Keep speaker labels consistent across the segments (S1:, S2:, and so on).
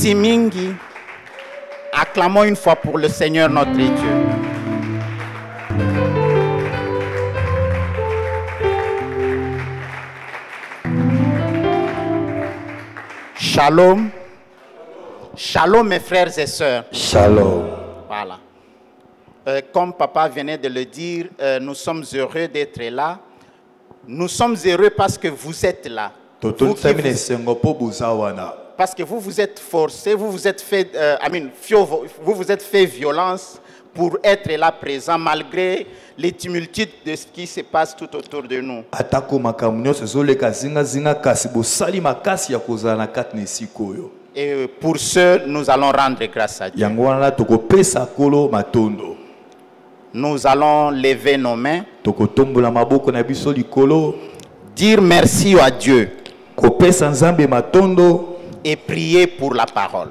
S1: Merci Mingi. Acclamons une fois pour le Seigneur notre Dieu. Shalom. Shalom mes frères et sœurs.
S2: Shalom.
S1: Voilà. Comme papa venait de le dire, nous sommes heureux d'être là. Nous sommes heureux parce que vous êtes là. Parce que vous vous êtes forcés, vous vous êtes fait, vous vous êtes fait violence pour être là présent malgré les tumultudes de ce qui se passe tout autour de nous. Et pour ce, nous allons rendre grâce à Dieu. Nous allons lever nos mains, dire merci à Dieu et prier pour la parole.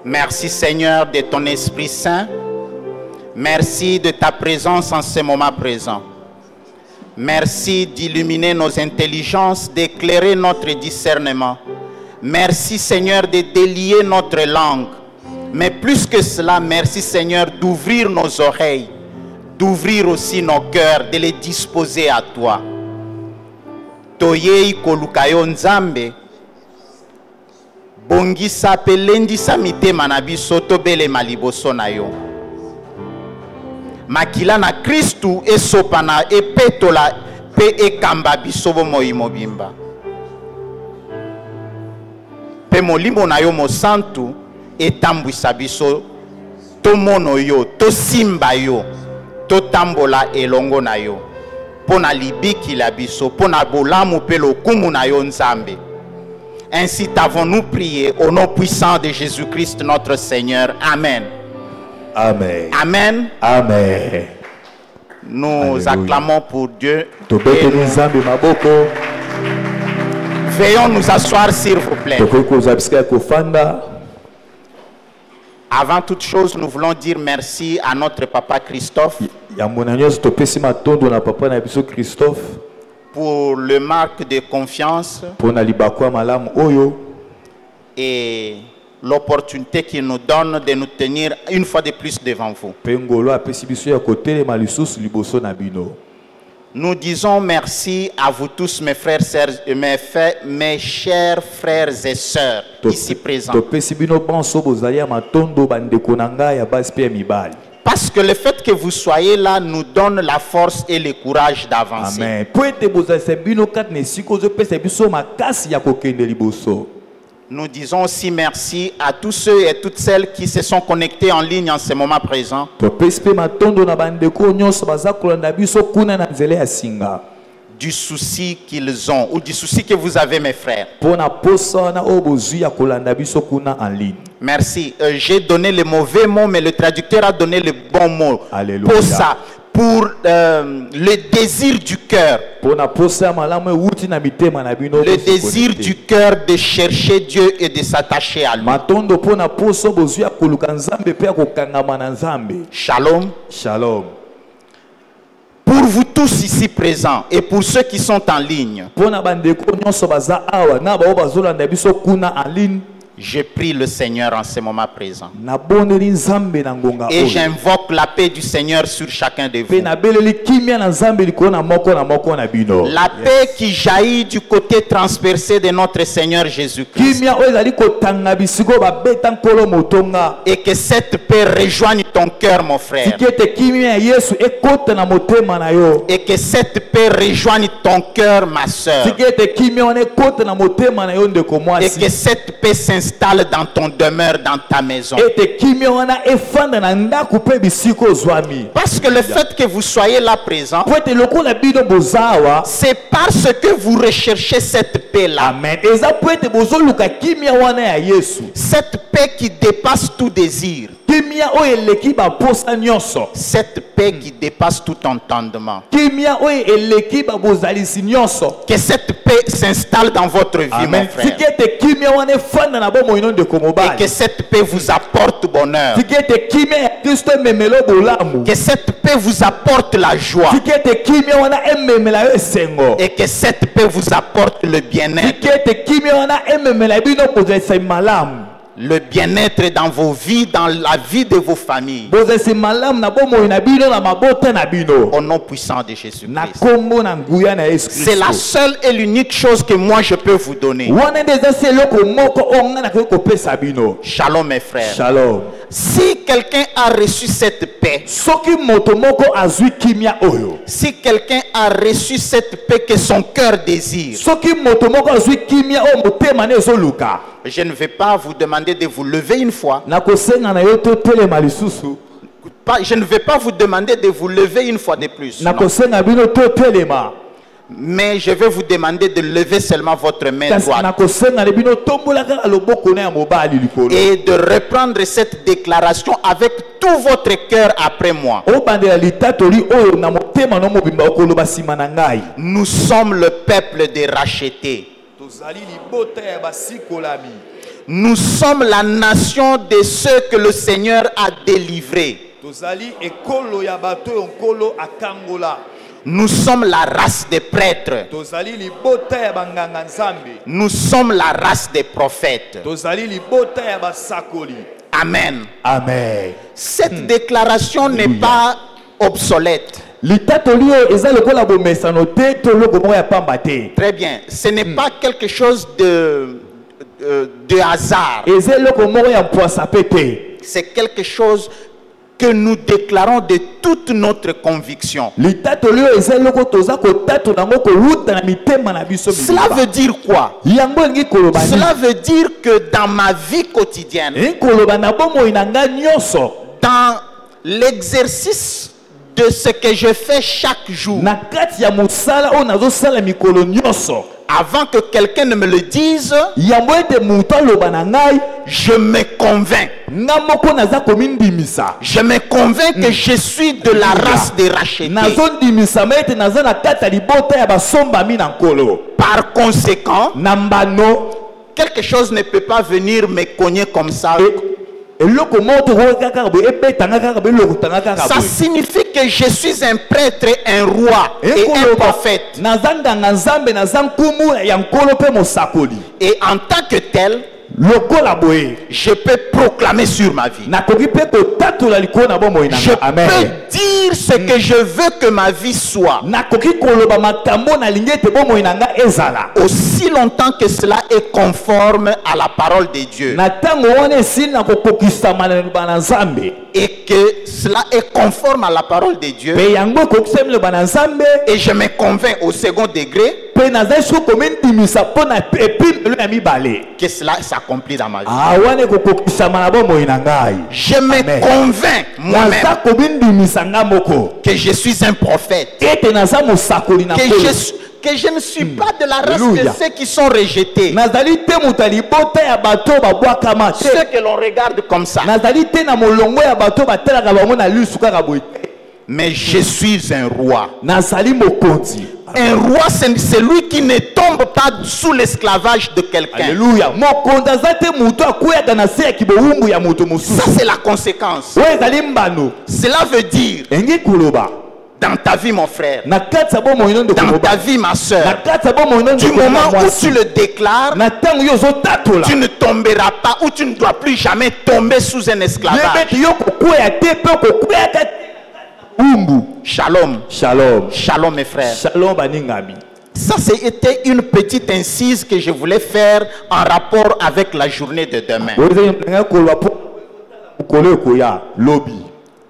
S1: Merci Seigneur de ton Esprit Saint. Merci de ta présence en ce moment présent. Merci d'illuminer nos intelligences, d'éclairer notre discernement. Merci Seigneur de délier notre langue. Mais plus que cela, merci Seigneur d'ouvrir nos oreilles, d'ouvrir aussi nos cœurs, de les disposer à toi. Toyei kolukayo nzambe. Bongisa pelendisa mitema na biso tobele maliboso na yo. Makila na Kristu esopana epetola pe ekamba biso bomoi mobimba. Pe molimo na yo mosantu etambwisa biso tomono yo, tosimba yo, totambola elongo na yo. Pona libiki la biso, pona bolamu pe lokumu na yo nzambe. Ainsi t'avons-nous prié au nom puissant de Jésus-Christ notre Seigneur. Amen.
S2: Amen.
S1: Amen.
S2: Amen.
S1: Nous
S2: Alléluia.
S1: acclamons pour Dieu.
S2: Veillons
S1: nous asseoir s'il vous plaît. Avant toute chose, nous voulons dire merci à notre papa Christophe pour le marque de confiance et l'opportunité qu'il nous donne de nous tenir une fois de plus devant vous. Nous disons merci à vous tous, mes frères, mes chers frères et sœurs ici présents. Parce que le fait que vous soyez là nous donne la force et le courage d'avancer.
S2: Amen.
S1: Nous disons aussi merci à tous ceux et toutes celles qui se sont connectés en ligne en ce moment présent. Du souci qu'ils ont ou du souci que vous avez, mes frères. Merci. J'ai donné le mauvais mot, mais le traducteur a donné le bon mot.
S2: Alléluia.
S1: Pour ça, pour le désir du cœur. Le désir du cœur de chercher Dieu et de s'attacher à lui. Shalom.
S2: Shalom.
S1: Pour vous tous ici présents et pour ceux qui sont en ligne, je prie le Seigneur en ce moment présent. Et j'invoque la paix du Seigneur sur chacun de vous. La paix qui jaillit du côté transpercé de notre Seigneur Jésus-Christ. Et que cette paix rejoigne ton cœur, mon frère. Et que cette paix rejoigne ton cœur, ma soeur. Et que cette paix s'installe s'installe dans ton demeure, dans ta maison. Parce que le fait que vous soyez là présent, c'est parce que vous recherchez cette paix-là. Cette paix qui dépasse tout désir. Cette paix qui dépasse tout entendement. Que cette paix s'installe dans votre vie, mon frère. Et que cette paix vous apporte bonheur. Que cette paix vous apporte la joie. Et que cette paix vous apporte le bien-être. Le bien-être dans vos vies, dans la vie de vos familles. Au nom puissant de Jésus-Christ. C'est la seule et l'unique chose que moi je peux vous donner. Shalom mes frères.
S2: Shalom.
S1: Si quelqu'un a reçu cette paix, si quelqu'un a reçu cette paix que son cœur désire, je ne vais pas vous demander de vous lever une fois. Je ne vais pas vous demander de vous lever une fois de plus. Non. Mais je vais vous demander de lever seulement votre main droite et de reprendre cette déclaration avec tout votre cœur après moi. Nous sommes le peuple des rachetés. Nous sommes la nation de ceux que le Seigneur a délivrés. Nous sommes la race des prêtres. Nous sommes la race des prophètes. Amen.
S2: Amen.
S1: Cette déclaration n'est pas obsolète. Très bien. Ce n'est pas quelque chose de hasard. C'est quelque chose que nous déclarons de toute notre conviction. Cela veut dire quoi? Cela veut dire que dans ma vie quotidienne, dans l'exercice de ce que je fais chaque jour, avant que quelqu'un ne me le dise, je me convainc. Je me convainc que je suis de la race des rachetés. Par conséquent, quelque chose ne peut pas venir me cogner comme ça. Ça signifie que je suis un prêtre, un roi et un prophète. Et en tant que tel, je peux proclamer sur ma vie. Je peux dire ce que je veux que ma vie soit. Aussi longtemps que cela est conforme à la parole de Dieu. Et que cela est conforme à la parole de Dieu. Et je me convainc au second degré que cela s'accomplit dans ma vie. Je me convainc moi-même que je suis un prophète, que je ne suis pas de la race de ceux qui sont rejetés, ceux que l'on regarde comme ça. Mais je suis un roi. Un roi, c'est celui qui ne tombe pas sous l'esclavage de quelqu'un. Ça, c'est la conséquence. Cela veut dire, dans ta vie, mon frère, dans ta vie, ma soeur, du moment où tu le déclares, tu ne tomberas pas, ou tu ne dois plus jamais tomber sous un esclavage. Shalom.
S2: Shalom.
S1: Shalom mes frères.
S2: Shalom baningami.
S1: Ça c'était une petite incise que je voulais faire en rapport avec la journée de demain.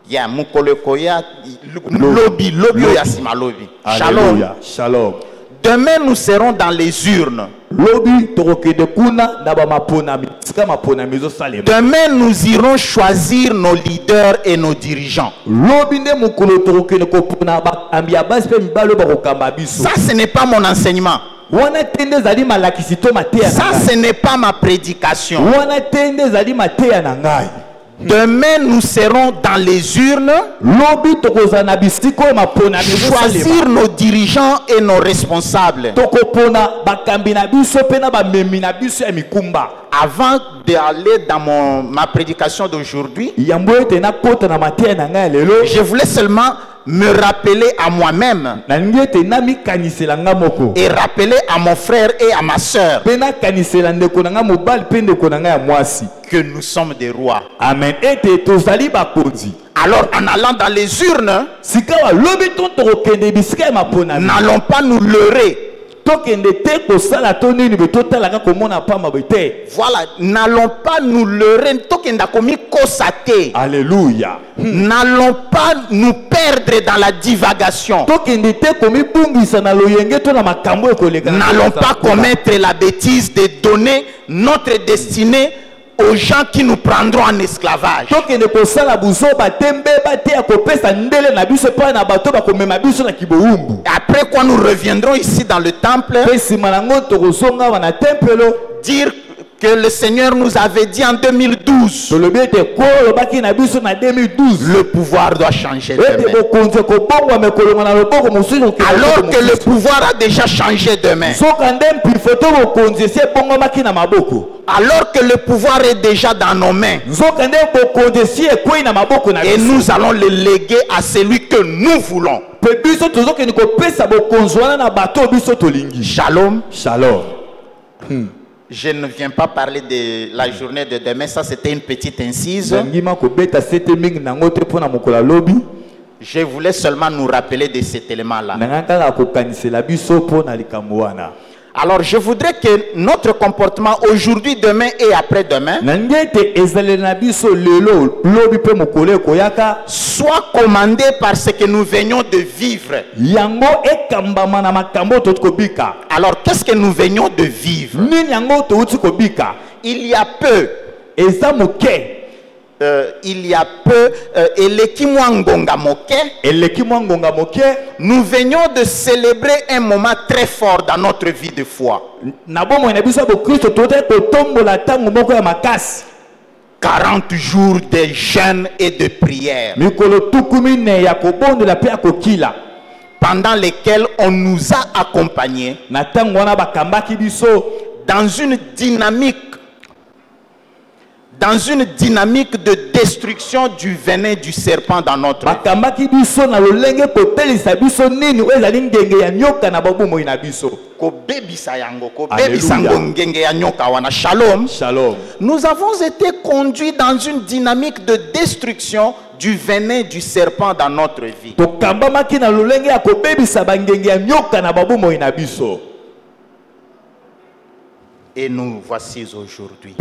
S1: Yeah, mukolokoya lobi yasima lobi. Shalom.
S2: Shalom.
S1: Demain nous serons dans les urnes. Demain, nous irons choisir nos leaders et nos dirigeants. Ça, ce n'est pas mon enseignement. Ça, ce n'est pas ma prédication. Demain, nous serons dans les urnes, choisir nos dirigeants et nos responsables. Avant d'aller dans ma prédication d'aujourd'hui, je voulais seulement me rappeler à moi-même et rappeler à mon frère et à ma soeur que nous sommes des rois.
S2: Amen.
S1: Alors en allant dans les urnes, n'allons pas nous leurrer. Voilà, n'allons pas nous leurrer.
S2: Alléluia.
S1: N'allons pas nous perdre dans la divagation. N'allons pas commettre la bêtise de donner notre destinée aux gens qui nous prendront en esclavage. Après quoi nous reviendrons ici dans le temple, dire que le Seigneur nous avait dit en 2012, le pouvoir doit changer demain. Alors que le pouvoir a déjà changé demain. Alors que le pouvoir est déjà dans nos mains. Et nous allons le léguer à celui que nous voulons. Shalom.
S2: Shalom.
S1: Je ne viens pas parler de la journée de demain, ça c'était une petite incise. Je voulais seulement nous rappeler de cet élément-là. Alors je voudrais que notre comportement aujourd'hui, demain et après-demain soit commandé par ce que nous venions de vivre. Alors qu'est-ce que nous venions de vivre? Il y a peu, nous venions de célébrer un moment très fort dans notre vie de foi. 40 jours de jeûne et de prière, pendant lesquels on nous a accompagnés dans une dynamique de destruction du venin du serpent dans notre vie. Shalom.
S2: Shalom.
S1: Nous avons été conduits dans une dynamique de destruction du venin du serpent dans notre vie. Et nous voici aujourd'hui.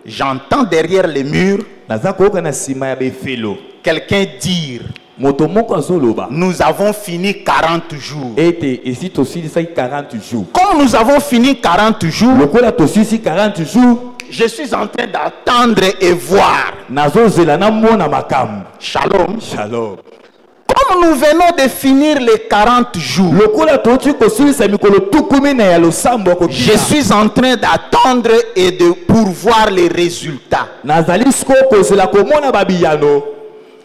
S1: J'entends derrière les murs quelqu'un dire: nous avons fini 40 jours. Comme nous avons fini 40 jours, je suis en train d'attendre et voir. Shalom.
S2: Shalom.
S1: Comme nous venons de finir les 40 jours, je suis en train d'attendre et de pourvoir les résultats.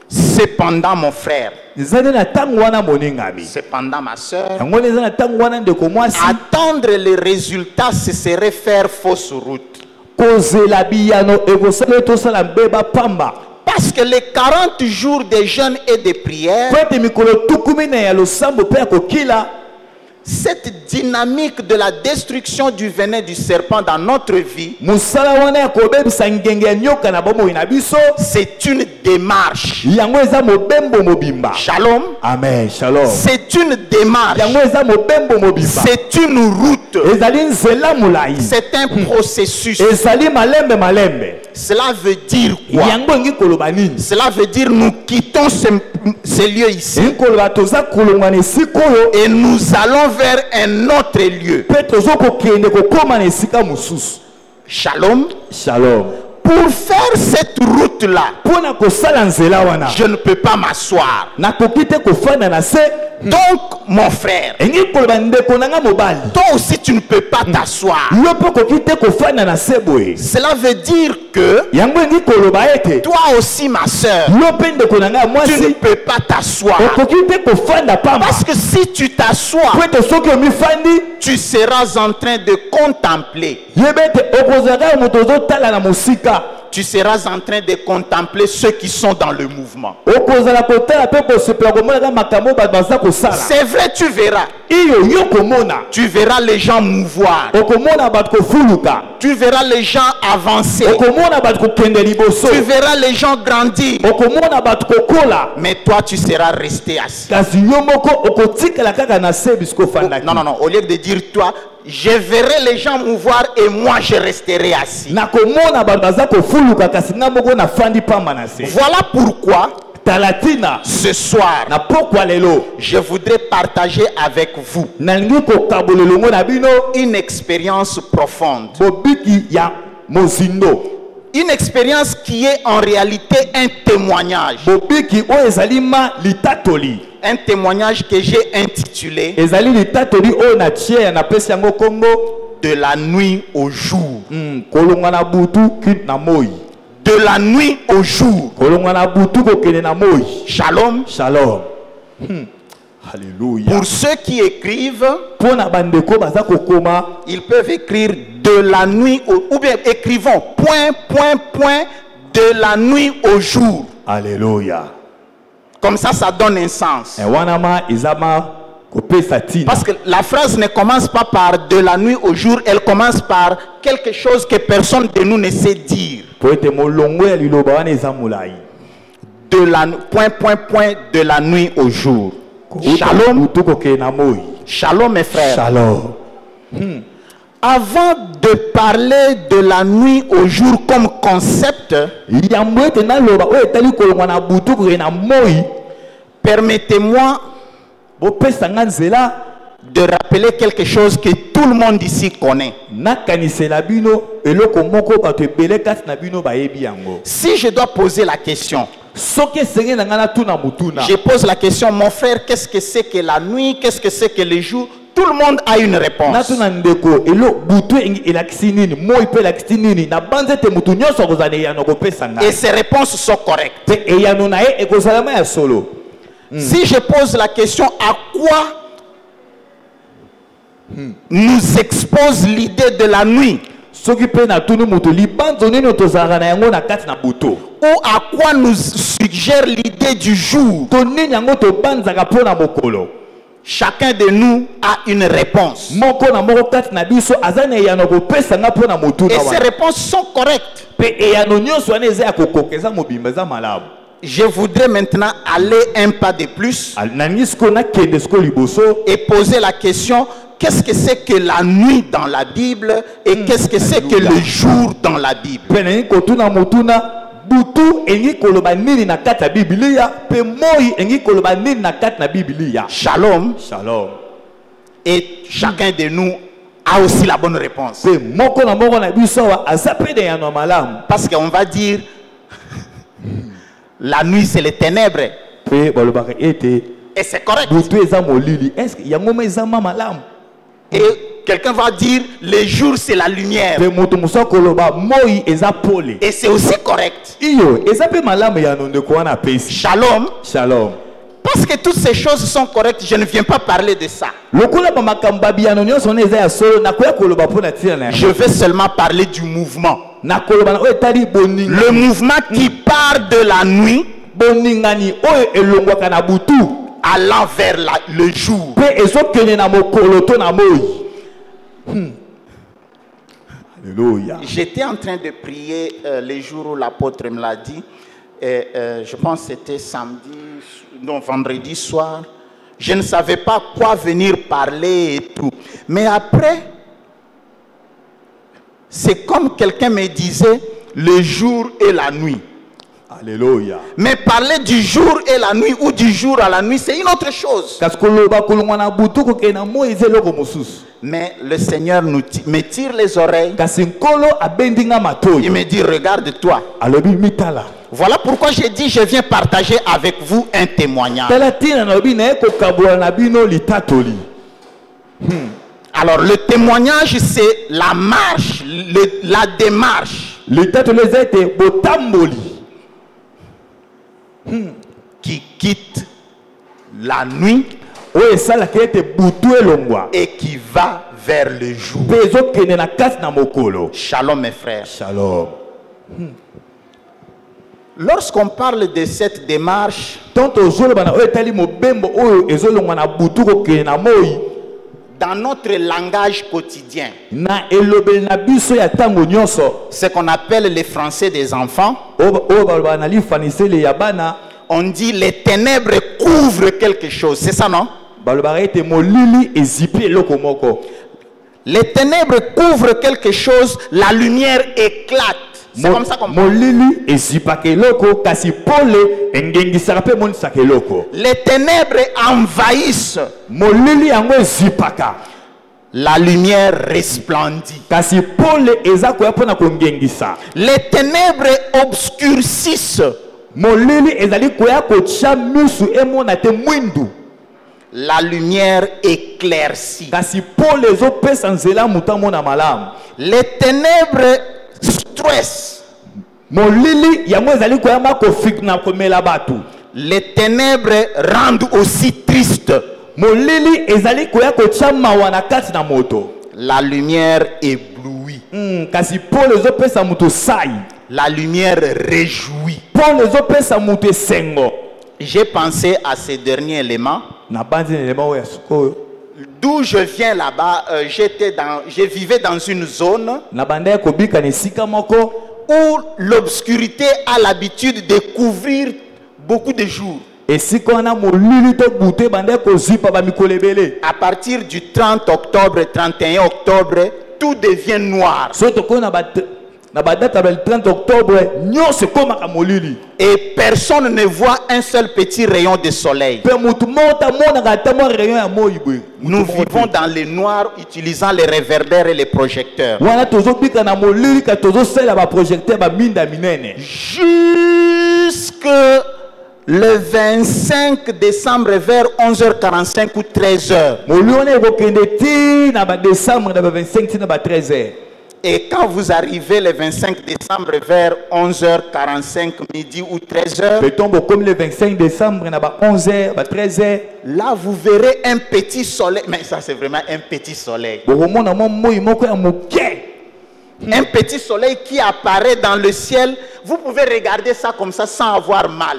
S1: Cependant, mon frère, cependant, ma soeur, attendre les résultats, ce serait faire fausse route. Parce que les 40 jours de jeûne et de prière, cette dynamique de la destruction du venin du serpent dans notre vie, c'est une démarche. Shalom.
S2: Amen. Shalom.
S1: C'est une démarche. C'est une route. C'est un processus. cela veut dire quoi? Cela veut dire nous quittons ce lieu ici et nous allons vers un autre lieu. Shalom.
S2: Shalom.
S1: Pour faire cette route-là, je ne peux pas m'asseoir. Donc, mon frère, toi aussi tu ne peux pas t'asseoir. Cela veut dire que toi aussi, ma soeur, tu ne peux pas t'asseoir. Parce que si tu t'assois, tu seras en train de contempler. Tu seras en train de contempler ceux qui sont dans le mouvement. C'est vrai, tu verras. Tu verras les gens mouvoir. Tu verras les gens avancer. Tu verras les gens grandir. Mais toi, tu seras resté assis. Non, non, non. Au lieu de dire toi, je verrai les gens mouvoir et moi je resterai assis. Voilà pourquoi ce soir je voudrais partager avec vous une expérience profonde. Une expérience qui est en réalité un témoignage. Un témoignage que j'ai intitulé De la nuit au jour. De la nuit au jour. Shalom.
S2: Shalom. Alléluia.
S1: Pour ceux qui écrivent, ils peuvent écrire de la nuit au, ou bien écrivons point de la nuit au jour.
S2: Alléluia.
S1: Comme ça donne un sens. Parce que la phrase ne commence pas par de la nuit au jour, elle commence par quelque chose que personne de nous ne sait dire. De la de la nuit au jour. Shalom. Shalom mes frères.
S2: Shalom.
S1: Avant de parler de la nuit au jour comme concept, permettez-moi de rappeler quelque chose que tout le monde ici connaît. Si je dois poser la question, je pose la question, mon frère, qu'est-ce que c'est que la nuit, qu'est-ce que c'est que le jour? Tout le monde a une réponse. Et ces réponses sont correctes. Si je pose la question, à quoi nous expose l'idée de la nuit? Ou à quoi nous suggère l'idée du jour? Chacun de nous a une réponse. Et ces réponses sont correctes. Je voudrais maintenant aller un pas de plus et poser la question, qu'est-ce que c'est que la nuit dans la Bible et qu'est-ce que c'est que le jour dans la Bible? Shalom.
S2: Shalom.
S1: Et chacun de nous a aussi la bonne réponse. Parce qu'on va dire la nuit c'est les ténèbres. Et c'est correct. Et quelqu'un va dire le jour c'est la lumière. Et c'est aussi correct. Shalom.
S2: Shalom.
S1: Parce que toutes ces choses sont correctes, je ne viens pas parler de ça. Je vais seulement parler du mouvement. Le mouvement qui part de la nuit allant vers le jour. J'étais en train de prier les jours où l'apôtre me l'a dit. Et, je pense que c'était vendredi soir. Je ne savais pas quoi venir parler et tout. Mais après, c'est comme quelqu'un me disait, le jour et la nuit.
S2: Alléluia.
S1: Mais parler du jour et la nuit ou du jour à la nuit, c'est une autre chose. Mais le Seigneur me tire les oreilles. Il me dit, regarde-toi. Voilà pourquoi j'ai dit, je viens partager avec vous un témoignage. Alors le témoignage, c'est la marche, la démarche qui quitte la nuit et qui va vers le jour. Shalom mes frères.
S2: Shalom.
S1: Lorsqu'on parle de cette démarche, dans notre langage quotidien, ce qu'on appelle les Français des enfants, on dit les ténèbres couvrent quelque chose, c'est ça non? Les ténèbres couvrent quelque chose, la lumière éclate. C'est comme ça qu'on parle. Les ténèbres envahissent. La lumière resplendit. Les ténèbres obscurcissent. La lumière éclaircit. Les ténèbres stressent. Les ténèbres rendent aussi triste. La lumière éblouit. La lumière réjouit. J'ai pensé à ces derniers éléments. D'où je viens là-bas, je vivais dans une zone où l'obscurité a l'habitude de couvrir beaucoup de jours. À partir du 30 octobre, 31 octobre, tout devient noir. Et personne ne voit un seul petit rayon de soleil. Nous vivons dans le noir utilisant les réverbères et les projecteurs. Jusque le 25 décembre vers 11h45 ou 13h. Et quand vous arrivez le 25 décembre vers 11h45, midi ou 13h, là vous verrez un petit soleil. Mais ça c'est vraiment un petit soleil. Un petit soleil qui apparaît dans le ciel. Vous pouvez regarder ça comme ça sans avoir mal.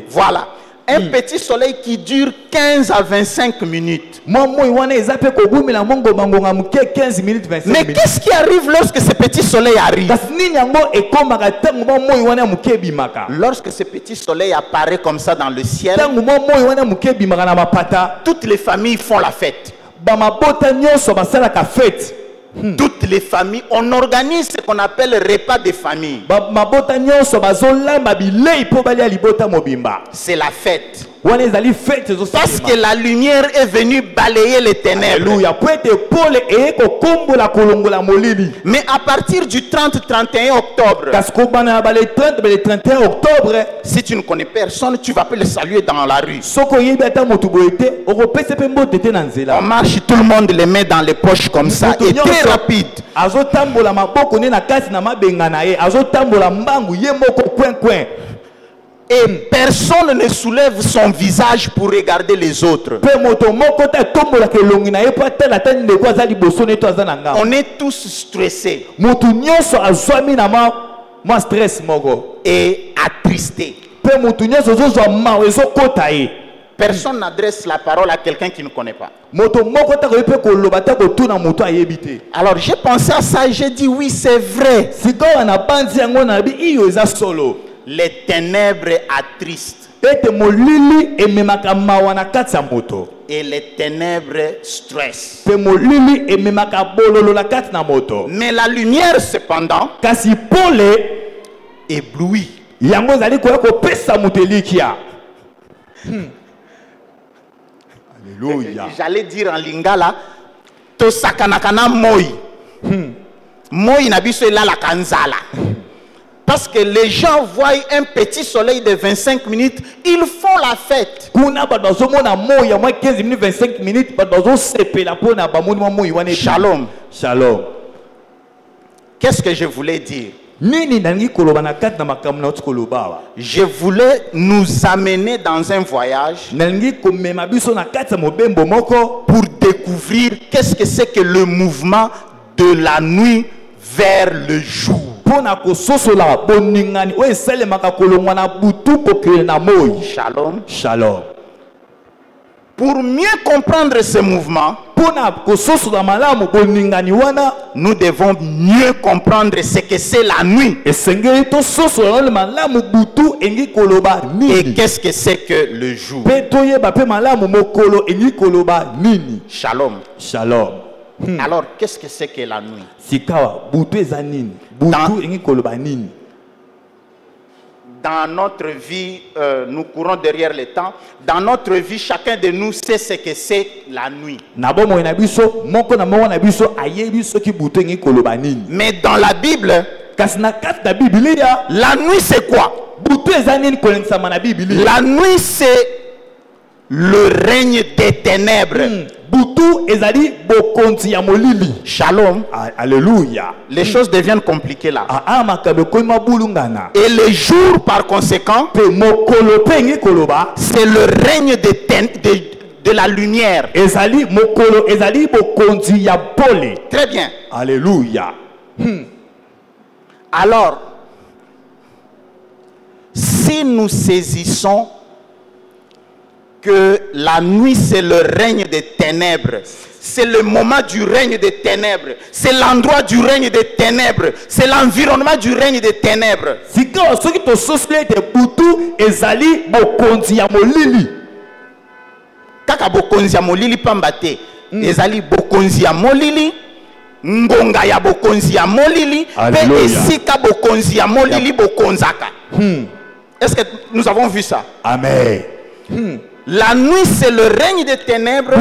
S1: Voilà. Un petit soleil qui dure 15 à 25 minutes. Mais qu'est-ce qui arrive lorsque ce petit soleil arrive? Lorsque ce petit soleil apparaît comme ça dans le ciel, toutes les familles font la fête. Toutes les familles, on organise ce qu'on appelle le repas de famille. C'est la fête. Parce que la lumière est venue balayer les ténèbres. Mais à partir du 30-31 octobre, si tu ne connais personne, tu vas pas le saluer dans la rue. On marche, tout le monde les met dans les poches comme ça, et très rapide. Et personne ne soulève son visage pour regarder les autres. On est tous stressés et attristés. Personne n'adresse la parole à quelqu'un qui ne connaît pas. Alors j'ai pensé à ça et j'ai dit oui, c'est vrai. Les ténèbres attristent. Et les ténèbres stressent. Mais la lumière, cependant, éblouit. J'allais dire en lingala, to sakanakana moi. Moi nabiso la kanzala. Parce que les gens voient un petit soleil de 25 minutes, ils font la fête. Shalom.
S2: Shalom.
S1: Qu'est-ce que je voulais dire? Je voulais nous amener dans un voyage pour découvrir qu'est-ce que c'est que le mouvement de la nuit vers le jour. Shalom.
S2: Shalom.
S1: Pour mieux comprendre ce mouvement, nous devons mieux comprendre ce que c'est la nuit. Et qu'est-ce que c'est que le jour. Shalom.
S2: Shalom.
S1: Alors, qu'est-ce que c'est que la nuit? Dans notre vie, nous courons derrière le temps. Dans notre vie, chacun de nous sait ce que c'est la nuit. Mais dans la Bible, la nuit c'est quoi? La nuit c'est le règne des ténèbres. Shalom.
S2: Alléluia.
S1: Les choses deviennent compliquées là. Et le jour par conséquent, c'est le règne de la lumière. Très bien.
S2: Alléluia.
S1: Alors, si nous saisissons que la nuit c'est le règne des ténèbres, c'est le moment du règne des ténèbres, c'est l'endroit du règne des ténèbres, c'est l'environnement du règne des ténèbres. Kaka bokonzi ya molili pambate, ezali bokonzi ya molili, ngonga ya bokonzi ya molili, pe esika bokonzi ya molili bokonzaka. Est-ce que nous avons vu ça?
S2: Amen.
S1: La nuit c'est le règne des ténèbres.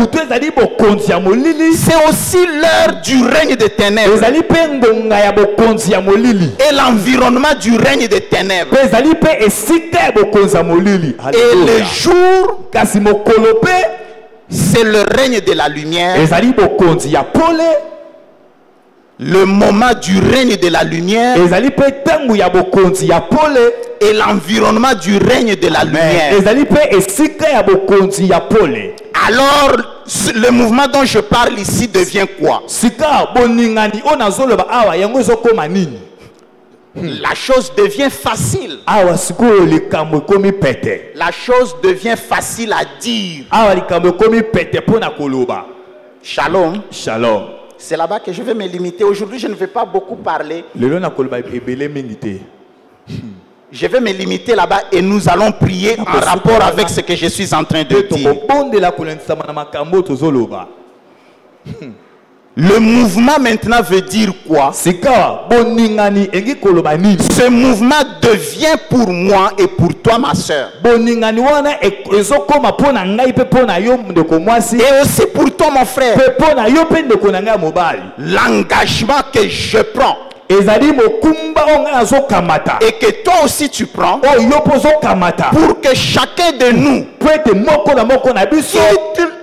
S1: C'est aussi l'heure du règne des ténèbres. Et l'environnement du règne des ténèbres. Et le jour, c'est le règne de la lumière. Le moment du règne de la lumière. Et l'environnement du règne de la lumière. Alors, le mouvement dont je parle ici devient quoi? La chose devient facile. La chose devient facile à dire. Shalom.
S2: Shalom.
S1: C'est là-bas que je vais me limiter. Aujourd'hui, je ne vais pas beaucoup parler. Je vais me limiter là-bas et nous allons prier en rapport avec ce que je suis en train de dire. Le mouvement maintenant veut dire quoi? Ce mouvement devient pour moi et pour toi, ma soeur. Et aussi pour toi, mon frère. L'engagement que je prends. Et que toi aussi tu prends pour que chacun de nous quitte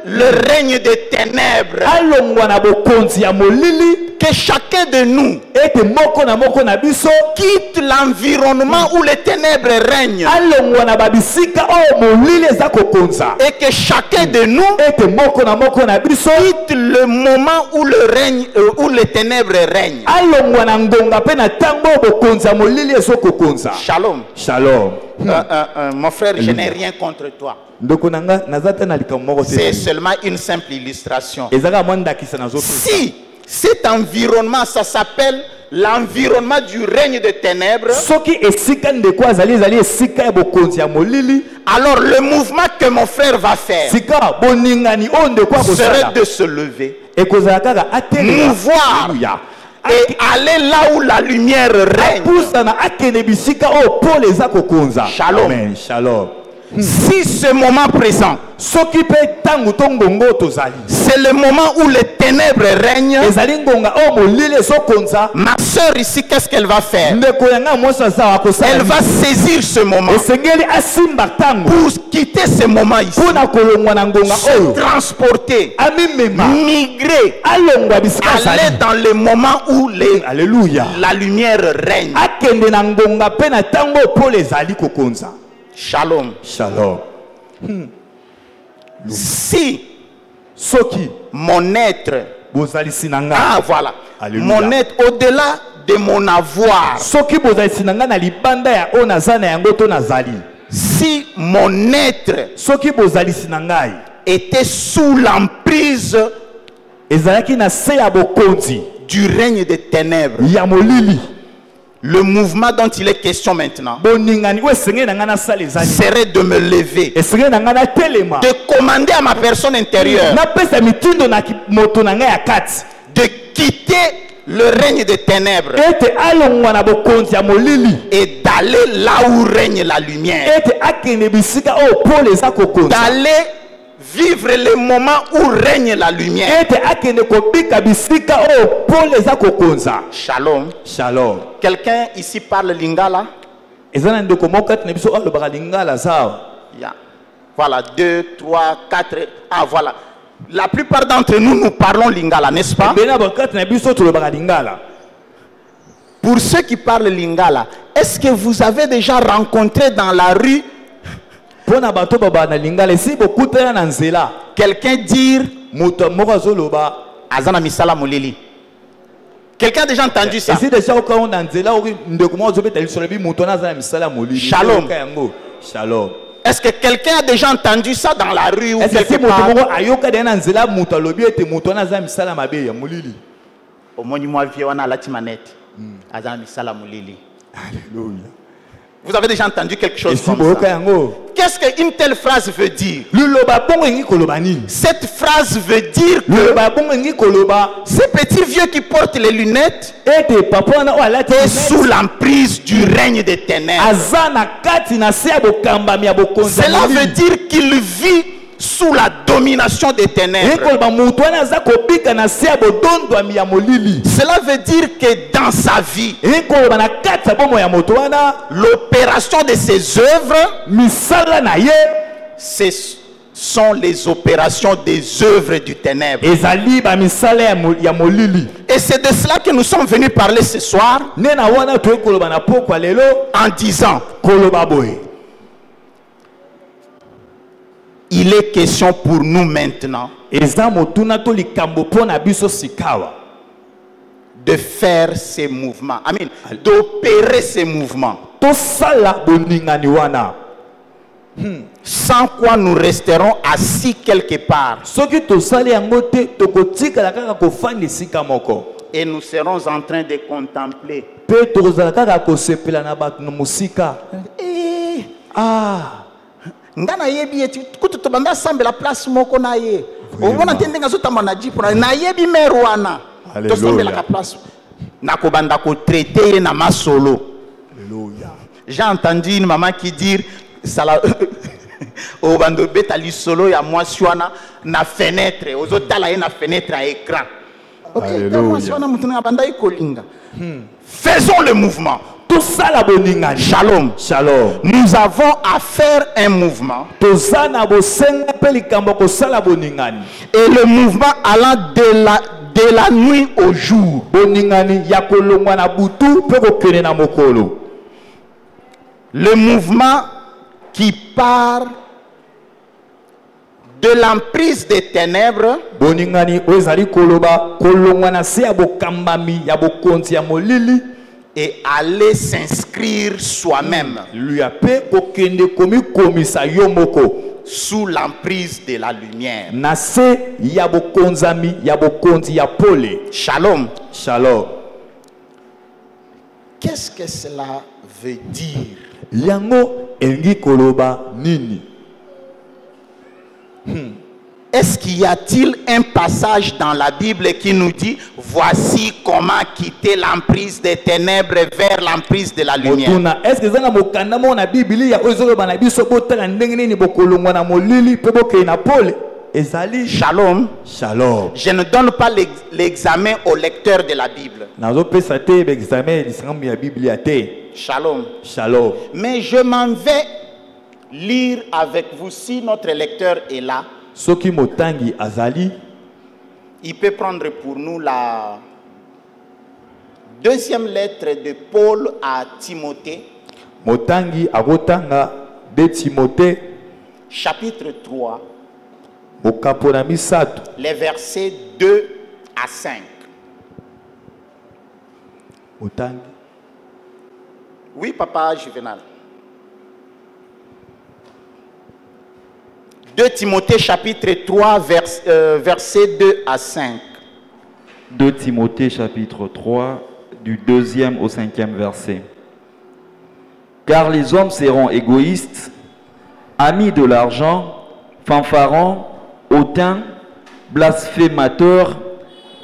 S1: le règne des ténèbres, que chacun de nous quitte l'environnement où les ténèbres règnent, et que chacun de nous quitte le moment où le règne, où les ténèbres règnent. Shalom.
S2: Shalom.
S1: Mon frère, je n'ai rien contre toi. C'est seulement une simple illustration. Si Cet environnement, ça s'appelle l'environnement du règne des ténèbres. Alors le mouvement que mon frère va faire serait de se lever, mouvoir et aller là où la lumière règne. Shalom.
S2: Amen. Shalom.
S1: Si ce moment présent, c'est le moment où les ténèbres règnent, ma soeur ici, qu'est-ce qu'elle va faire? Elle va saisir ce moment pour quitter ce moment ici, se transporter, migrer, aller dans le moment où la lumière règne. Shalom.
S2: Shalom.
S1: Si mon être, voilà,
S2: Alléluia.
S1: mon être au-delà de mon avoir, si mon être était sous l'emprise du règne des ténèbres, le mouvement dont il est question maintenant serait de me lever, de commander à ma personne intérieure de quitter le règne des ténèbres et d'aller là où règne la lumière, d'aller vivre les moments où règne la lumière. Shalom.
S2: Shalom.
S1: Quelqu'un ici parle lingala? Yeah. Voilà, 2, 3, 4. Ah, voilà. La plupart d'entre nous, nous parlons lingala, n'est-ce pas? Pour ceux qui parlent lingala, est-ce que vous avez déjà rencontré dans la rue quelqu'un dire Azana misala mulili? Quelqu'un a déjà entendu ça? Shalom.
S2: Shalom.
S1: Est-ce que quelqu'un a déjà entendu ça dans la rue ou quelque part?
S2: Alléluia.
S1: Vous avez déjà entendu quelque chose comme ça? Qu'est-ce qu'une telle phrase veut dire? Cette phrase veut dire que ce petit vieux qui porte les lunettes est sous l'emprise du règne des ténèbres. Cela veut dire qu'il vit sous la domination des ténèbres. Cela veut dire que dans sa vie, l'opération de ses œuvres, ce sont les opérations des œuvres du ténèbre. Et c'est de cela que nous sommes venus parler ce soir, en disant: il est question pour nous maintenant de faire ces mouvements, amen, d'opérer ces mouvements, sans quoi nous resterons assis quelque part et nous serons en train de contempler. Ngana yebi eti kutu tobanda sambe la place moko na ye. Obona tende ngazo tamana jipona na yebi merwana. To sambe la place. Na ko banda ko traiter na masolo.
S2: Alléluia.
S1: J'ai entendu une maman qui dire sala o bando betali solo ya mwasiwana na fenêtre. Ozotala ye na fenêtre à écran. OK, mwasiwana mutu na banda ikolinga. Faisons le mouvement.
S2: Tout ça la boningani.
S1: Shalom.
S2: Shalom.
S1: Nous avons à faire un mouvement. Et le mouvement allant de la nuit au jour. Le mouvement qui part de l'emprise des ténèbres et aller s'inscrire soi-même
S2: okende komi komisa yo moko
S1: sous l'emprise de la lumière.
S2: na se ya bokonzami ya bokonzi ya pole.
S1: Shalom.
S2: Shalom.
S1: Qu'est-ce que cela veut dire?
S2: Yango engi koloba nini?
S1: Est-ce qu'il y a-t-il un passage dans la Bible qui nous dit voici comment quitter l'emprise des ténèbres vers l'emprise de la lumière?
S2: Est-ce que zanga mokanda mo na Biblia ya ozo ba na biso botala ndenge nini bokolongwa na molili pe boke na pole? Ezali
S1: Shalom.
S2: Shalom.
S1: Je ne donne pas l'examen au lecteur de la Bible.
S2: Nazo pesa te examen disangambi ya Biblia te.
S1: Shalom.
S2: Shalom.
S1: Mais je m'en vais lire avec vous si notre lecteur est là.
S2: Soki motangi azali,
S1: Il peut prendre pour nous la deuxième lettre de Paul à Timothée,
S2: motangi agotanga de Timothée
S1: chapitre 3,
S2: mokapona misato
S1: les versets 2 à 5.
S2: motangi.
S1: Oui, papa Juvenal. 2 Timothée chapitre 3, versets 2 à 5.
S3: 2 Timothée chapitre 3, du 2e au 5e verset. Car les hommes seront égoïstes, amis de l'argent, fanfarons, hautains, blasphémateurs,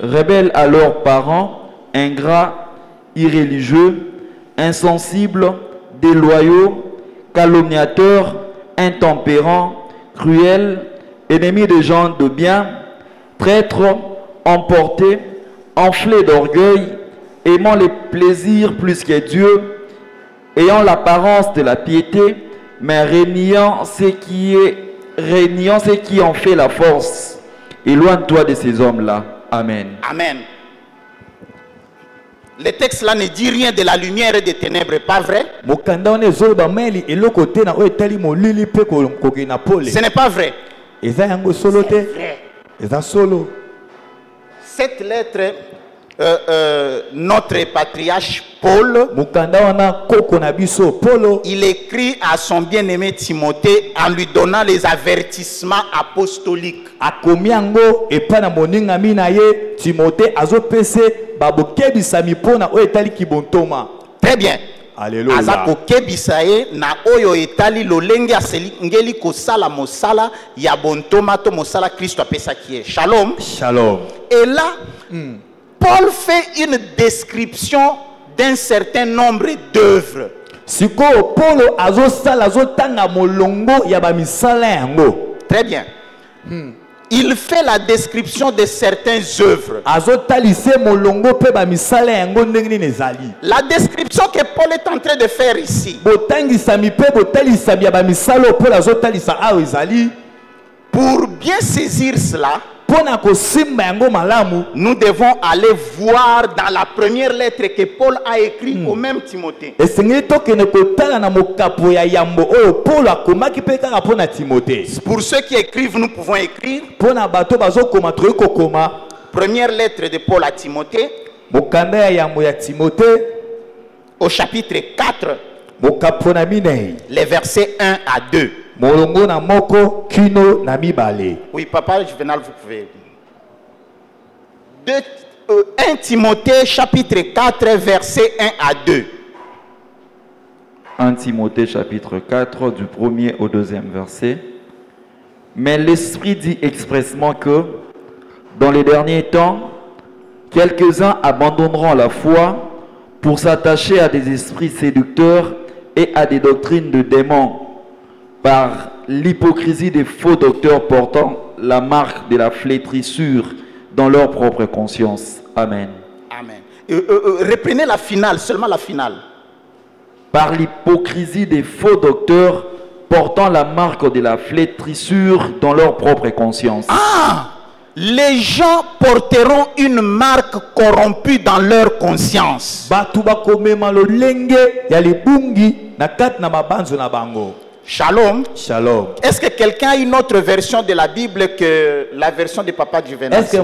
S3: rebelles à leurs parents, ingrats, irréligieux, insensibles, déloyaux, calomniateurs, intempérants, cruels, ennemis des gens de bien, traîtres, emportés, enflés d'orgueil, aimant les plaisirs plus que Dieu, ayant l'apparence de la piété, mais régnant ce qui en fait la force. Éloigne-toi de ces hommes-là. Amen.
S1: Amen. Le texte là ne dit rien de la lumière et des ténèbres, pas vrai? Ce n'est pas vrai. C'est vrai. Cette lettre, notre patriarche Paul, il écrit à son bien-aimé Timothée en lui donnant les avertissements apostoliques. Très bien.
S2: Alléluia.
S1: Azako kebisaye na oyo etali lolenge asengeli kosala mosala ya bontoma to mosala Christ apesa kie. Shalom.
S2: Shalom.
S1: Et là, Paul fait une description d'un certain nombre d'œuvres.
S2: Siko Paulo azosala azotanga molongo ya ba misala yango.
S1: Très bien. Il fait la description de certaines œuvres. La description que Paul est en train de faire ici, pour bien saisir cela, nous devons aller voir dans la première lettre que Paul a écrite au même Timothée. Pour ceux qui écrivent, nous pouvons écrire. Première lettre de Paul à Timothée, au chapitre 4, les versets 1 à 2. Oui, papa Juvenal, vous pouvez. 1 Timothée, chapitre 4, versets 1 à 2.
S3: 1 Timothée chapitre 4 du 1er au 2e verset. Mais l'Esprit dit expressement que dans les derniers temps, quelques-uns abandonneront la foi pour s'attacher à des esprits séducteurs et à des doctrines de démons, par l'hypocrisie des faux docteurs portant la marque de la flétrissure dans leur propre conscience. Amen.
S1: Amen. Reprenez la finale, seulement la finale.
S3: Par l'hypocrisie des faux docteurs portant la marque de la flétrissure dans leur propre conscience.
S1: Ah! Les gens porteront une marque corrompue dans leur conscience. Shalom.
S2: Shalom.
S1: Est-ce que quelqu'un a une autre version de la Bible que la version de Papa Juvenal?
S2: Est-ce que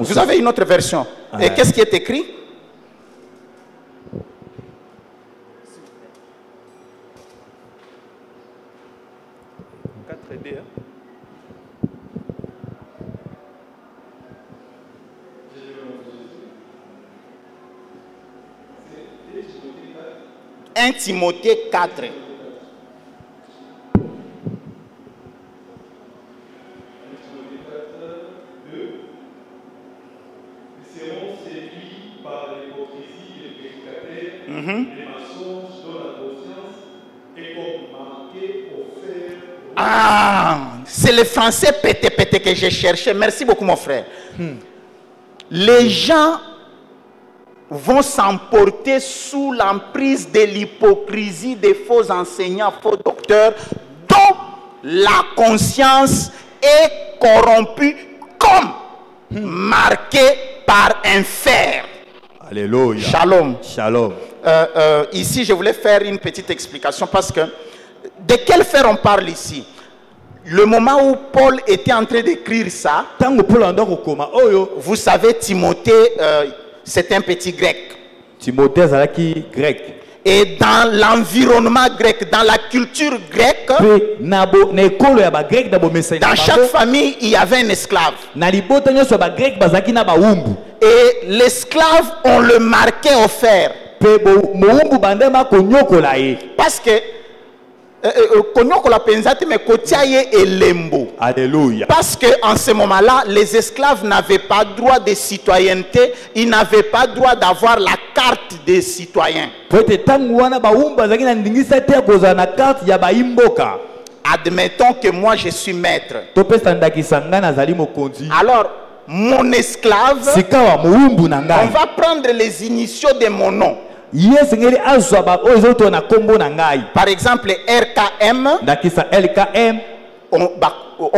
S1: vous avez une autre version? Et qu'est-ce qui est écrit?
S2: aider.
S1: 1 Timothée 4.
S4: Seront séduits par l'hypocrisie des prédicateurs, les mensonges dont la conscience est comme marquée au fer.
S1: Ah, c'est le français pété que j'ai cherché. Merci beaucoup mon frère. Les gens vont s'emporter sous l'emprise de l'hypocrisie des faux enseignants, faux docteurs, dont la conscience est corrompue comme marquée par un fer.
S2: Alléluia.
S1: Shalom.
S2: Shalom.
S1: Ici, je voulais faire une petite explication parce que de quel fer on parle ici? Le moment où Paul était en train d'écrire ça, vous savez, Timothée, c'est un petit grec.
S2: Timothée Zalaki grec.
S1: Et dans l'environnement grec, dans la culture grecque, dans chaque famille, il y avait un esclave. Et l'esclave, on le marquait au fer. Parce que
S2: Alléluia.
S1: parce qu'en ce moment-là, les esclaves n'avaient pas droit de citoyenneté, ils n'avaient pas droit d'avoir la carte des citoyens. Admettons que moi je suis maître. Alors, mon esclave, on va prendre les initiaux de mon nom. Par exemple, RKM, on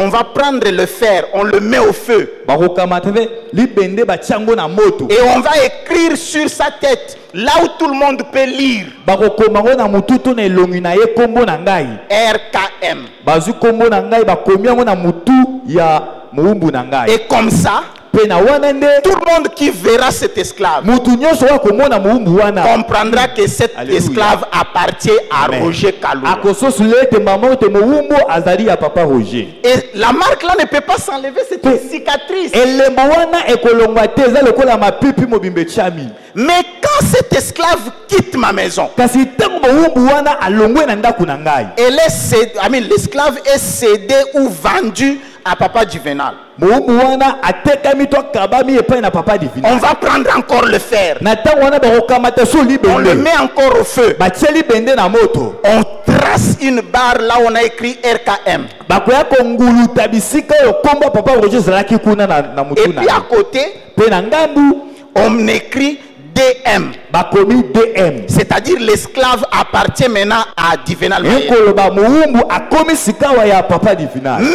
S1: va prendre le fer, on le met au feu. Et on va écrire sur sa tête, là où tout le monde peut lire, RKM. Et comme ça, tout le monde qui verra cet esclave comprendra que cet esclave appartient à Roger Kalou. Et la marque là ne peut pas s'enlever, c'est une cicatrice. Mais quand cet esclave quitte ma maison, l'esclave est cédé ou vendu à Papa Juvenal. On va prendre encore le fer. On le met encore au feu. On trace une barre là où on a écrit RKM. Et puis à côté, on écrit DM. C'est-à-dire l'esclave appartient maintenant à Juvenal.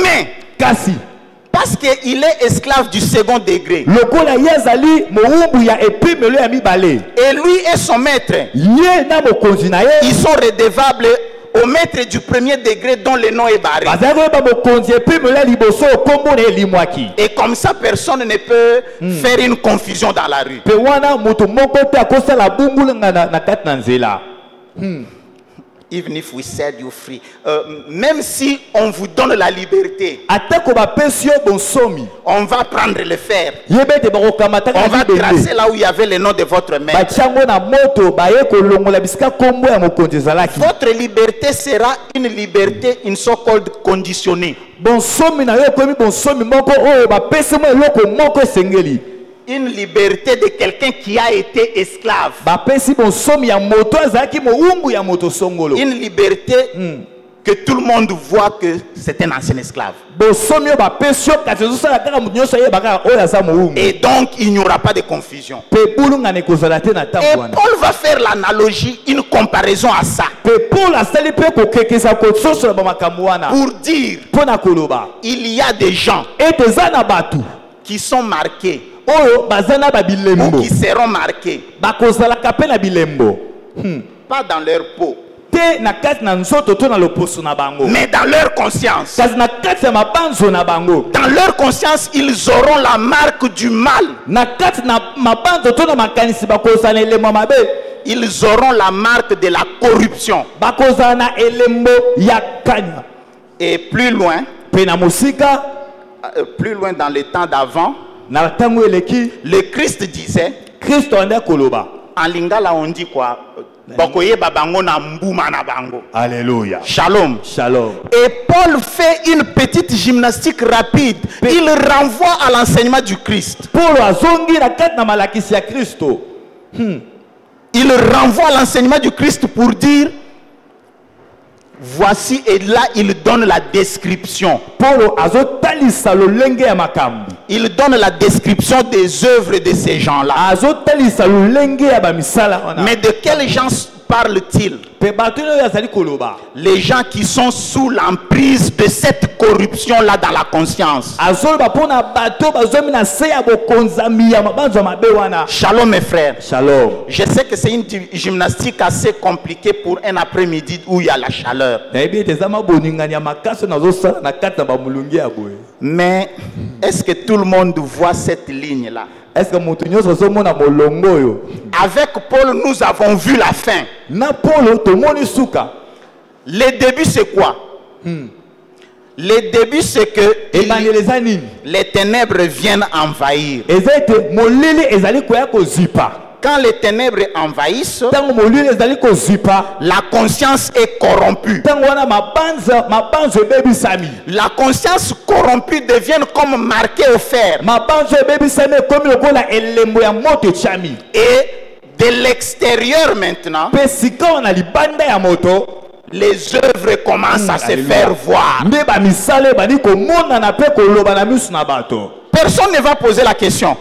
S1: Mais parce qu'il est esclave du second degré, et lui et son maître, ils sont redevables au maître du premier degré dont le nom est barré. Et comme ça, personne ne peut faire une confusion dans la rue. Even if we set you free, même si on vous donne la liberté, on va prendre le fer, on va tracer là où il y avait le nom de votre maître. Votre liberté sera une liberté, une so-called conditionnée. Une liberté de quelqu'un qui a été esclave. Une liberté que tout le monde voit que c'est un ancien esclave. Et donc il n'y aura pas de confusion. Et Paul va faire l'analogie, une comparaison à ça, pour dire il y a des gens qui sont marqués ou qui seront marqués, pas dans leur peau, mais dans leur conscience. Dans leur conscience, ils auront la marque du mal. Ils auront la marque de la corruption. Et plus loin dans le temps d'avant, le Christ disait, en lingala on dit quoi?
S2: Alléluia.
S1: Shalom.
S2: Shalom.
S1: Et Paul fait une petite gymnastique rapide. Il renvoie à l'enseignement du Christ. Il renvoie à l'enseignement du Christ pour dire, voici, et là il donne la description. Il donne la description des œuvres de ces gens-là. Mais de quels gens parle-t-il? Les gens qui sont sous l'emprise de cette corruption-là dans la conscience. Shalom mes frères.
S2: Shalom.
S1: Je sais que c'est une gymnastique assez compliquée pour un après-midi où il y a la chaleur. Mais est-ce que tout le monde voit cette ligne-là?
S2: Est-ce que
S1: avec Paul, nous avons vu la fin. Le début, c'est quoi? Le début, c'est que les ténèbres viennent envahir. Quand les ténèbres envahissent, la conscience est corrompue. La conscience corrompue devient comme marquée au fer. Et de l'extérieur maintenant, les œuvres commencent à se faire voir. Personne ne va poser la question.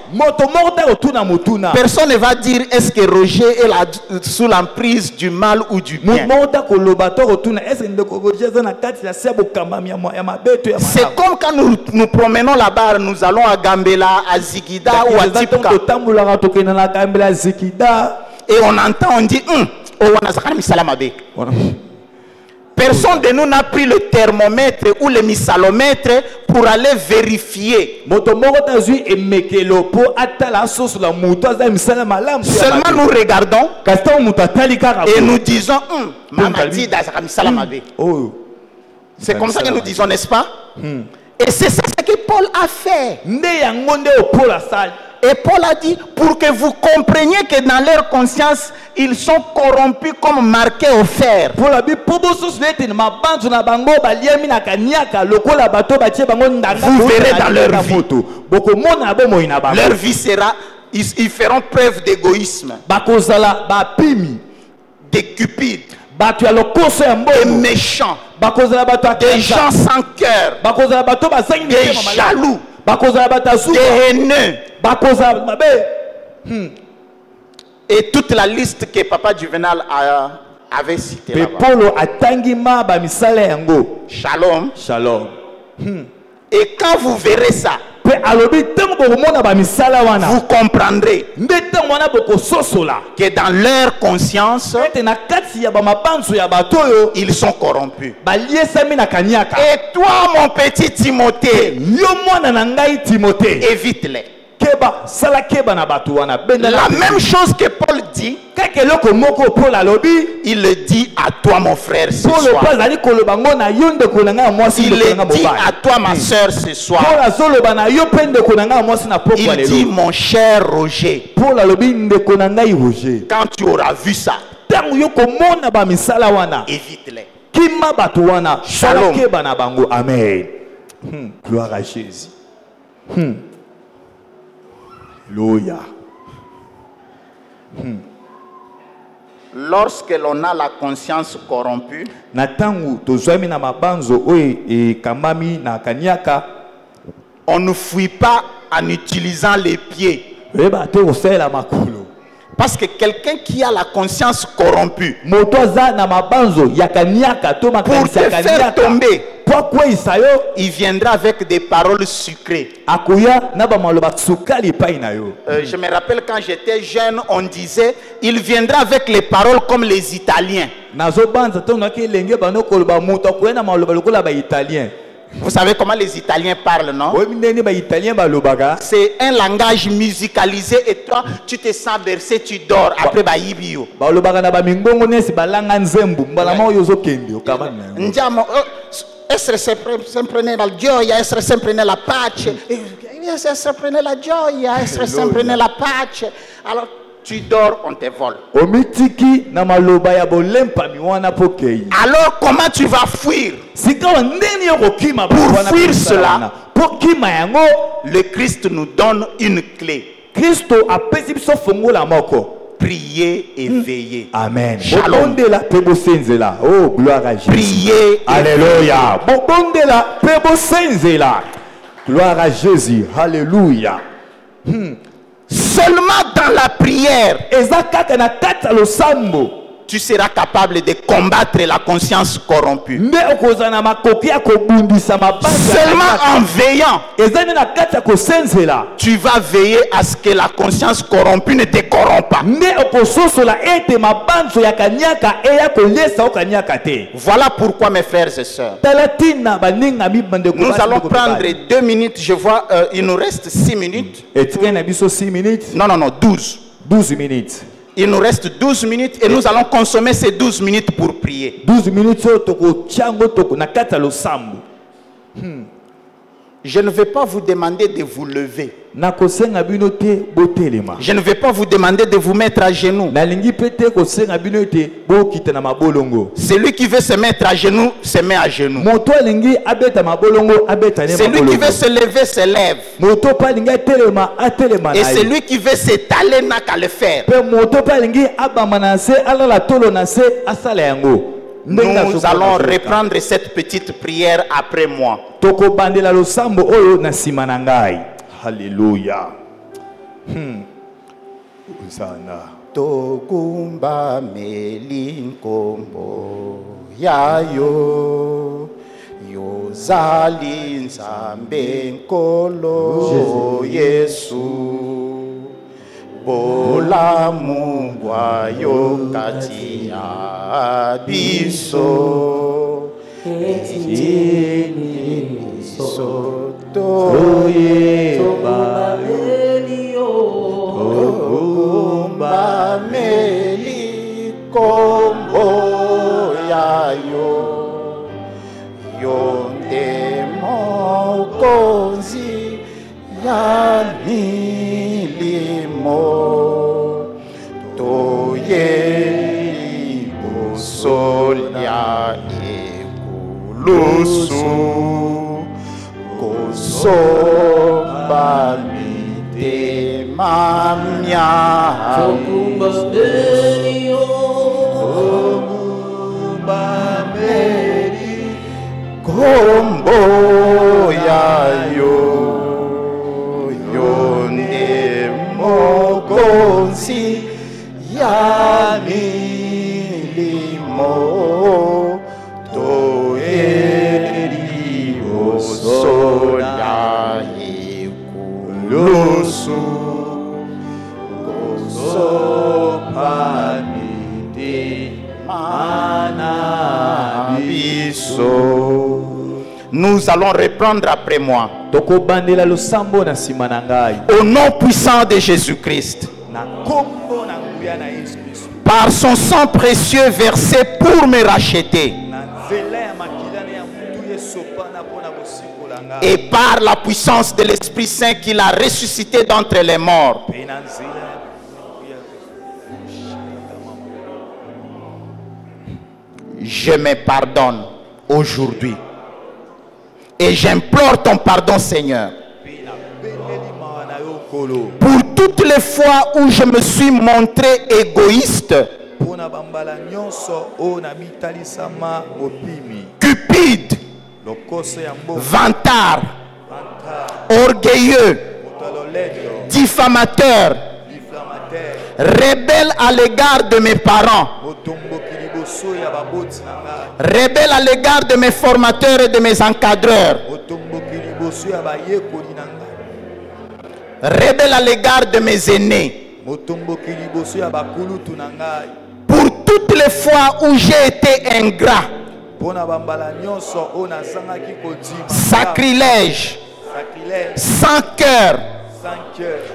S1: Personne ne va dire est-ce que Roger est sous l'emprise du mal ou du bien. C'est comme quand nous promenons là-bas, nous allons à Gambela, à Zigida ou à Tipka. Et on entend, on dit personne de nous n'a pris le thermomètre ou le missalomètre pour aller vérifier. Seulement nous regardons et nous disons c'est comme ça que nous disons, n'est-ce pas? Et c'est ça que Paul a fait. Et Paul a dit, pour que vous compreniez que dans leur conscience, ils sont corrompus comme marqués au fer. Vous verrez dans leur vie. Leur vie sera, ils feront preuve d'égoïsme, de cupide, de méchants, des gens sans cœur, des jaloux, des haineux. Et toute la liste que Papa Juvenal avait citée là-bas. Shalom.
S2: Shalom.
S1: Et quand vous verrez ça, vous comprendrez que dans leur conscience, ils sont corrompus. Et toi, mon petit Timothée, évite-les. La même chose que Paul dit, il le dit à toi mon frère ce soir. Il le dit à toi ma soeur ce soir. Il dit mon cher Roger, quand tu auras vu ça, évite-les. Shalom.
S2: Amen. Gloire à Jésus. Alléluia.
S1: Lorsque l'on a la conscience corrompue, on ne fuit pas en utilisant les pieds. Parce que quelqu'un qui a la conscience corrompue, pour te faire tomber, il viendra avec des paroles sucrées. Je me rappelle quand j'étais jeune, on disait, il viendra avec les paroles comme les Italiens. Vous savez comment les Italiens parlent, non? C'est un langage musicalisé et toi, tu te sens bercé, tu dors. Après, essere sempre nella gioia, essere sempre nella pace, essere sempre nella gioia, essere sempre nella pace. Alors tu dors, on te vole. Alors comment tu vas fuir? Pour fuir cela, le Christ nous donne une clé. Priez et veillez.
S2: Amen.
S1: Shalom.
S2: Oh, gloire à Jésus.
S1: Priez.
S2: Alléluia. Gloire à Jésus. Alléluia.
S1: Seulement dans la prière, tu seras capable de combattre la conscience corrompue. Seulement en veillant, tu vas veiller à ce que la conscience corrompue ne te corrompe pas. Voilà pourquoi, mes frères et sœurs, nous allons prendre 2 minutes. Je vois, il nous reste 6 minutes. Non, 12.
S2: 12 minutes.
S1: Il nous reste 12 minutes et nous allons consommer ces 12 minutes pour prier.
S2: 12 minutes.
S1: Je ne vais pas vous demander de vous lever. Je ne vais pas vous demander de vous mettre à genoux. Celui qui veut se mettre à genoux, se met à genoux. Celui qui veut se lever, se lève. Et celui qui veut s'étaler n'a qu'à le faire. Nous allons reprendre cette petite prière après moi.
S2: Alléluia.
S1: Togumba melinkombo yayo yozali nzambe nkolo Yesu bolamu bwayo kati ya biso etini biso toyeba togumba melikombo yayo yonde mokonzi ya milimo toyeli bosolya ekulusu kosomba mitema myami kombo yayo yonde mokonzi ya milimo toyeli bosolya ekulusu kosopa mitema na biso. Nous allons reprendre après moi. Au nom puissant de Jésus-Christ, par son sang précieux versé pour me racheter, et par la puissance de l'Esprit Saint qu'il a ressuscité d'entre les morts, je me pardonne aujourd'hui. Et j'implore ton pardon, Seigneur, pour toutes les fois où je me suis montré égoïste, cupide, vantard, orgueilleux, diffamateur, rebelle à l'égard de mes parents, rebelle à l'égard de mes formateurs et de mes encadreurs, rebelle à l'égard de mes aînés, pour toutes les fois où j'ai été ingrat, sacrilège, sans cœur,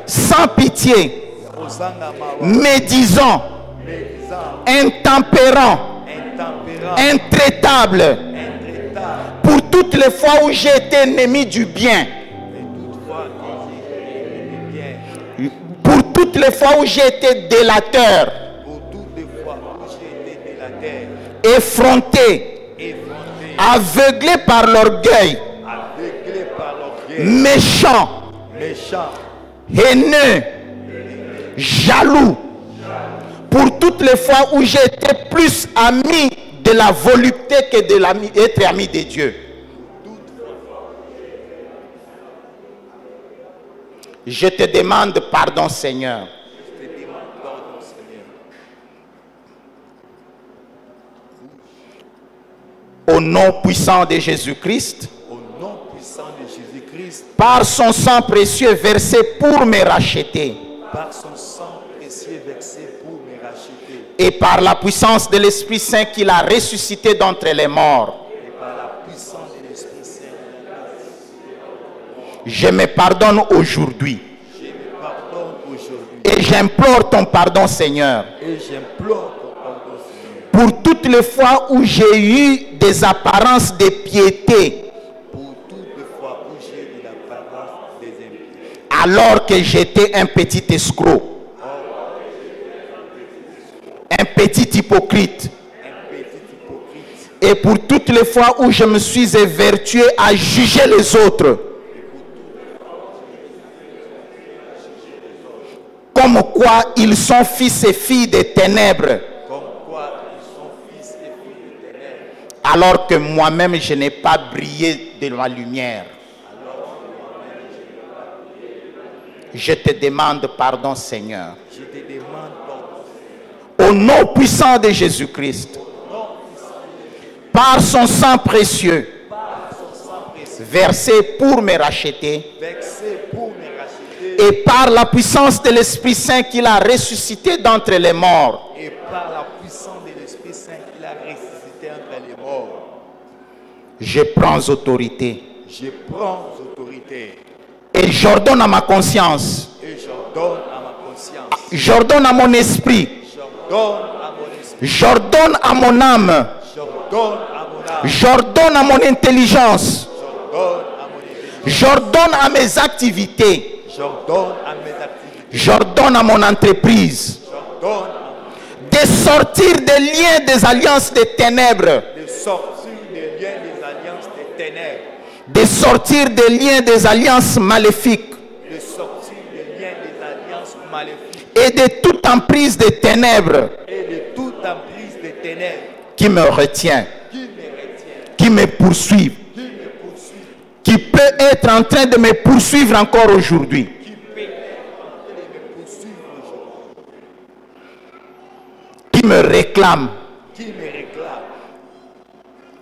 S1: sans pitié, médisant, intempérant, intraitable, pour toutes les fois où j'ai été ennemi du bien. Pour toutes les fois où j'ai été délateur. Effronté. Aveuglé par l'orgueil. Méchant. Haineux. Jaloux. Pour toutes les fois où j'ai été plus ami de la volupté que d'être ami de Dieu. Je te demande pardon, Seigneur. Au nom puissant de Jésus-Christ, par son sang précieux versé pour me racheter, et par la puissance de l'Esprit Saint qu'il a ressuscité d'entre les morts, je me pardonne aujourd'hui. Et j'implore ton pardon, Seigneur. Pour toutes les fois où j'ai eu des apparences de piété, alors que j'étais un petit escroc, un petit hypocrite, et pour toutes les fois où je me suis évertué à juger les autres, comme quoi ils sont fils et filles des ténèbres, alors que moi-même je n'ai pas brillé de la lumière. Je te demande pardon, Seigneur. Au nom puissant de Jésus-Christ, par son sang précieux, versé pour me racheter, et par la puissance de l'Esprit Saint qu'il a ressuscité d'entre les morts, je prends autorité. Et j'ordonne à ma conscience. J'ordonne à mon esprit. J'ordonne à mon âme. J'ordonne à mon intelligence. J'ordonne à mes activités. J'ordonne à mon entreprise de sortir des liens des alliances des ténèbres. De sortir des liens des alliances maléfiques. Et de toute emprise des ténèbres. Qui me retient. Qui me poursuit. Qui peut être en train de me poursuivre encore aujourd'hui. Qui me réclame.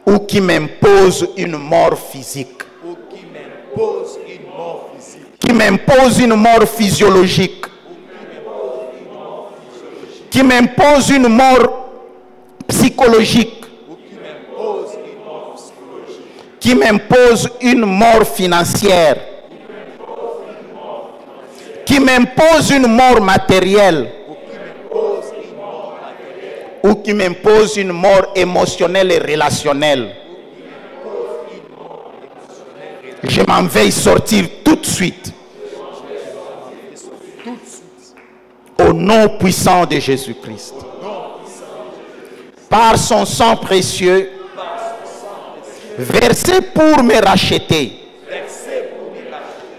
S1: Ou qui m'impose une mort physique. Qui m'impose une mort physiologique. Qui m'impose une mort psychologique. Qui m'impose une mort financière. Qui m'impose une mort matérielle. Ou qui m'impose une mort émotionnelle et relationnelle. Je m'en vais sortir tout de suite. Au nom puissant de Jésus-Christ. Par son sang précieux, versé pour me racheter.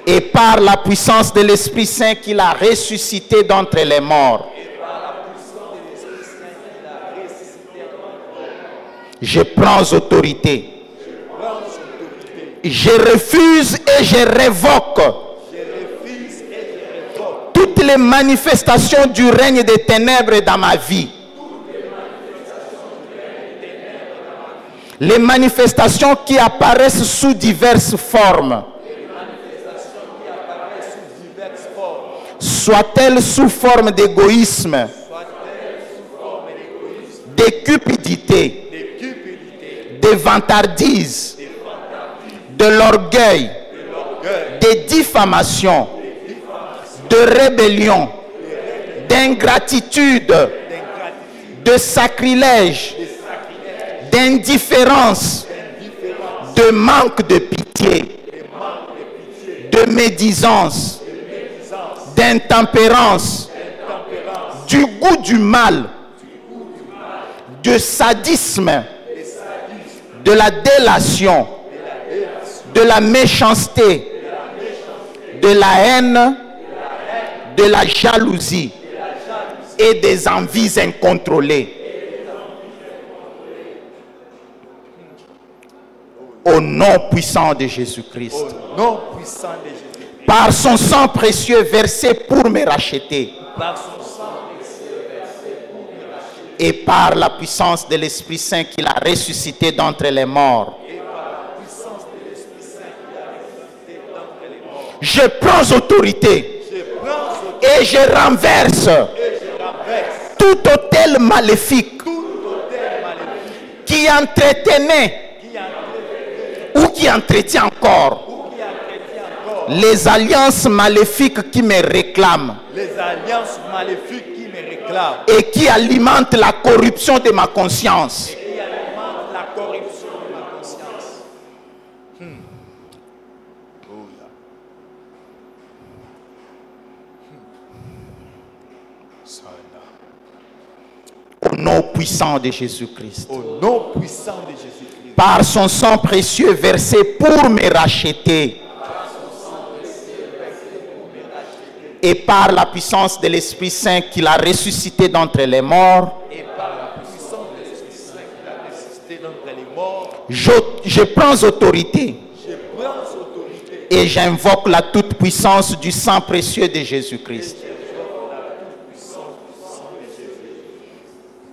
S1: Et par la puissance de l'Esprit Saint qu'il a ressuscité d'entre les morts. Je prends autorité. Je refuse et je révoque toutes les manifestations du règne des ténèbres dans ma vie. Les manifestations qui apparaissent sous diverses formes. Soit-elles sous forme d'égoïsme, de cupidité, de vantardise, de l'orgueil, de diffamation, de rébellion, d'ingratitude, de sacrilège, d'indifférence, de manque de pitié, de médisance, d'intempérance, du goût du mal, de sadisme, de la délation, de la méchanceté, de la haine, de la jalousie et des envies incontrôlées. Au nom puissant de Jésus-Christ. Par son sang précieux versé pour me racheter. Et par la puissance de l'Esprit Saint qu'il a ressuscité d'entre les morts. Je prends autorité et je renverse tout autel maléfique qui entretenait ou qui entretient encore les alliances maléfiques qui me réclament et qui alimentent la corruption de ma conscience. Au nom puissant de Jésus-Christ.
S2: Au nom puissant de Jésus-Christ.
S1: Par son sang précieux versé pour me racheter. Et par la puissance de l'Esprit Saint qu'il a ressuscité d'entre les morts. Je prends autorité. Et j'invoque la toute puissance du sang précieux de Jésus-Christ.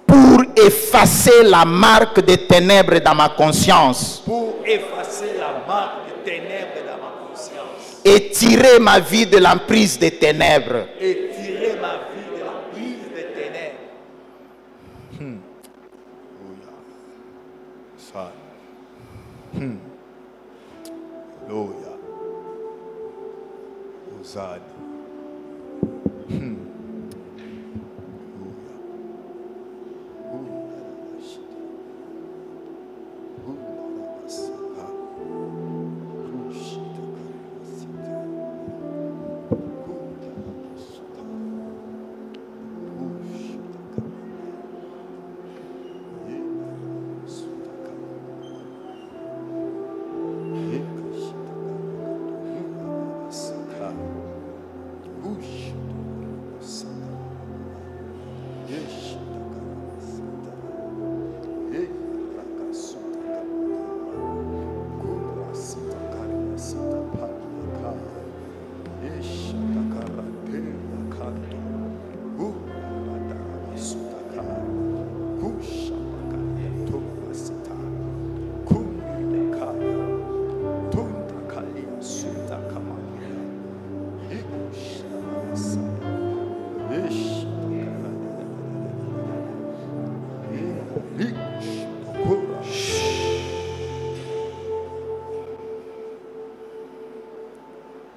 S1: Pour effacer la marque des ténèbres dans ma conscience.
S2: Pour effacer la marque des ténèbres dans ma conscience.
S1: Et tirer ma vie de l'emprise des ténèbres.
S2: Et tirer ma vie de l'emprise des ténèbres.
S4: Alléluia. Hosanna.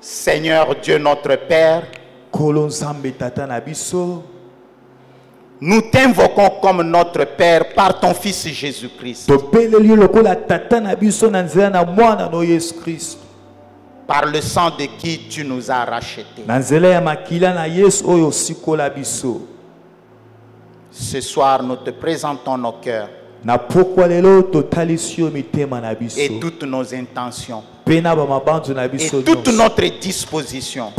S1: Seigneur Dieu notre Père, nous t'invoquons comme notre Père par ton Fils Jésus-Christ. Par le sang de qui tu nous as rachetés. Ce soir, nous te présentons nos cœurs et toutes nos intentions et toute notre disposition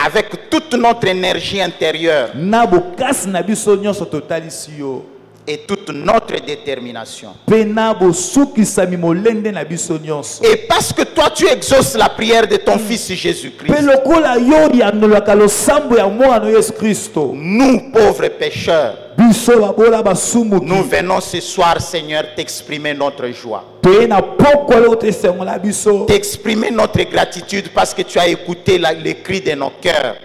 S1: avec toute notre énergie intérieure et toute notre détermination. Et parce que toi tu exauces la prière de ton Fils Jésus-Christ, nous pauvres pécheurs, nous venons ce soir, Seigneur, t'exprimer notre joie, t'exprimer notre gratitude parce que tu as écouté les cris de nos cœurs.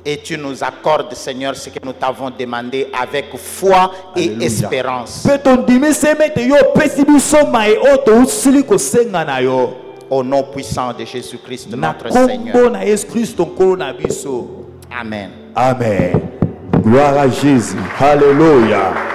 S1: Et tu nous accordes, Seigneur, ce que nous t'avons demandé avec foi et espérance. Au nom puissant de Jésus-Christ, notre Seigneur.
S2: Amen.
S1: Amen.
S2: Amen.
S5: Gloire à Jésus. Alléluia.